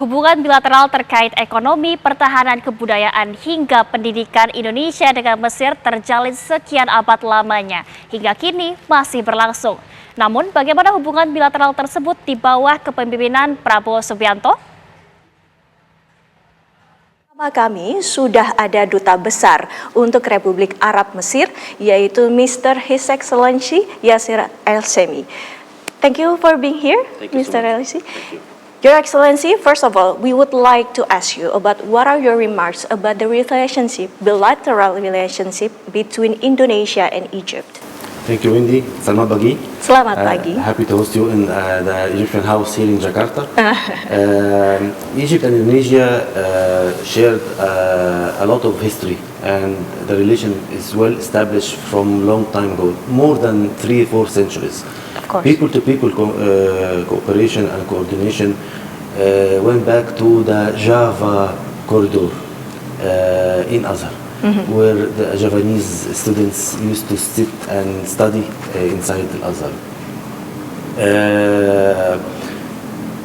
Hubungan bilateral terkait ekonomi, pertahanan, kebudayaan, hingga pendidikan Indonesia dengan Mesir terjalin sekian abad lamanya. Hingga kini masih berlangsung. Namun bagaimana hubungan bilateral tersebut di bawah kepemimpinan Prabowo Subianto? Kami sudah ada Duta Besar untuk Republik Arab Mesir, yaitu Mr. His Excellency Yasser Elshemy. Thank you for being here, Mr. Elshemy. Your Excellency, first of all, we would like to ask you about what are your remarks about the bilateral relationship between Indonesia and Egypt. Thank you, Wendy. Selamat pagi. Selamat pagi. Happy to host you in the Egyptian house here in Jakarta. Egypt and Indonesia shared a lot of history, and the relation is well established from long time ago, more than 3-4 centuries. People-to-people cooperation and coordination went back to the Java corridor in Azhar, where the Javanese students used to sit and study inside Azhar.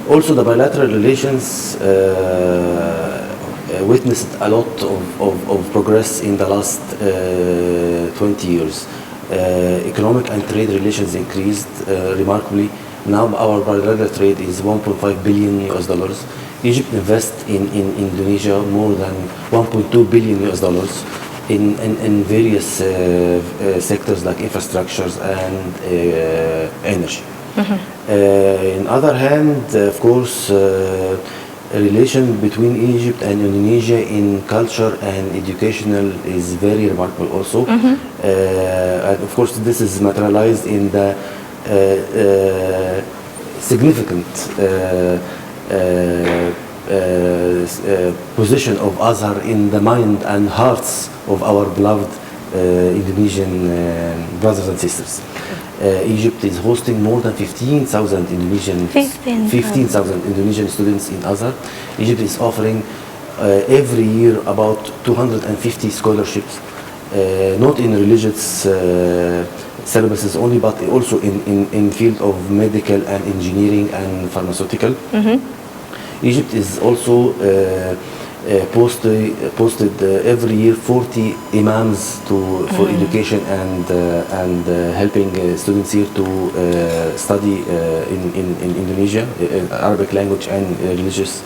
Also, the bilateral relations witnessed a lot of progress in the last 20 years. Economic and trade relations increased remarkably. Now our bilateral trade is $1.5 billion. Egypt invests in Indonesia more than $1.2 billion in various sectors like infrastructures and energy. On other hand, of course, a relation between Egypt and Indonesia in culture and educational is very remarkable also. And of course this is materialized in the significant position of Azhar in the mind and hearts of our beloved Indonesian brothers and sisters. Egypt is hosting more than 15,000 Indonesian students in Azhar. Egypt is offering every year about 250 scholarships, not in religious syllabuses only, but also in field of medical and engineering and pharmaceutical. Egypt is also posted every year 40 imams for education and helping students here to study in Indonesia, Arabic language and religious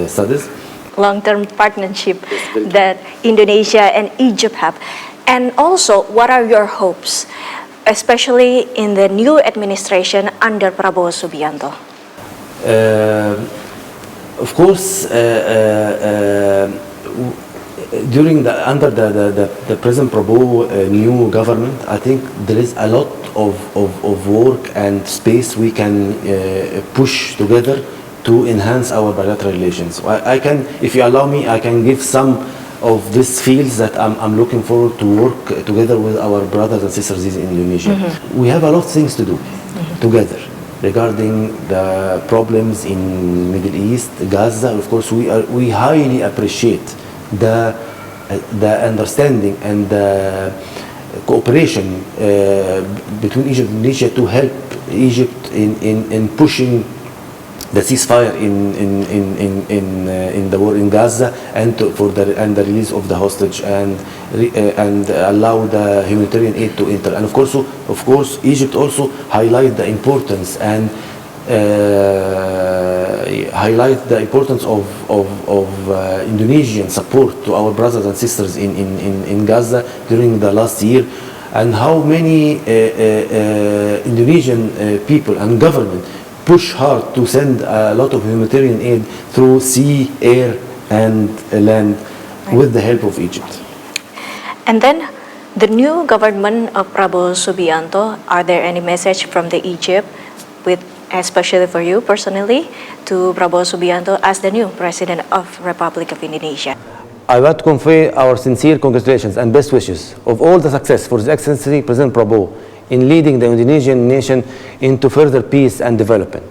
studies. Long-term partnership that Indonesia and Egypt have. And also, what are your hopes, especially in the new administration under Prabowo Subianto? Of course, under the President Prabowo new government, I think there is a lot of work and space we can push together to enhance our bilateral relations. I can, if you allow me, I can give some of these fields that I'm looking forward to work together with our brothers and sisters in Indonesia. We have a lot of things to do together regarding the problems in Middle East, Gaza. Of course, we highly appreciate the understanding and the cooperation between Egypt and Indonesia to help Egypt in pushing the ceasefire in the war in Gaza and the release of the hostage and allow the humanitarian aid to enter. And of course, Egypt also highlight the importance and of Indonesian support to our brothers and sisters in Gaza during the last year, and how many Indonesian people and government push hard to send a lot of humanitarian aid through sea, air, and land with the help of Egypt. And then the new government of Prabowo Subianto, are there any message from the Egypt, especially for you personally, to Prabowo Subianto as the new President of Republic of Indonesia? I want to convey our sincere congratulations and best wishes of all the success for His Excellency President Prabowo in leading the Indonesian nation into further peace and development.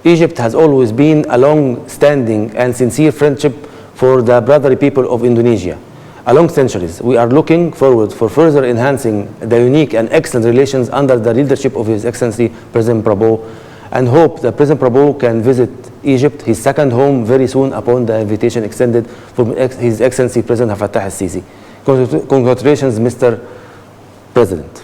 Egypt has always been a long-standing and sincere friendship for the brotherly people of Indonesia. Along centuries, we are looking forward for further enhancing the unique and excellent relations under the leadership of His Excellency President Prabowo, and hope that President Prabowo can visit Egypt, his second home, very soon upon the invitation extended from His Excellency President Fattah al-Sisi. Congratulations, Mr. President.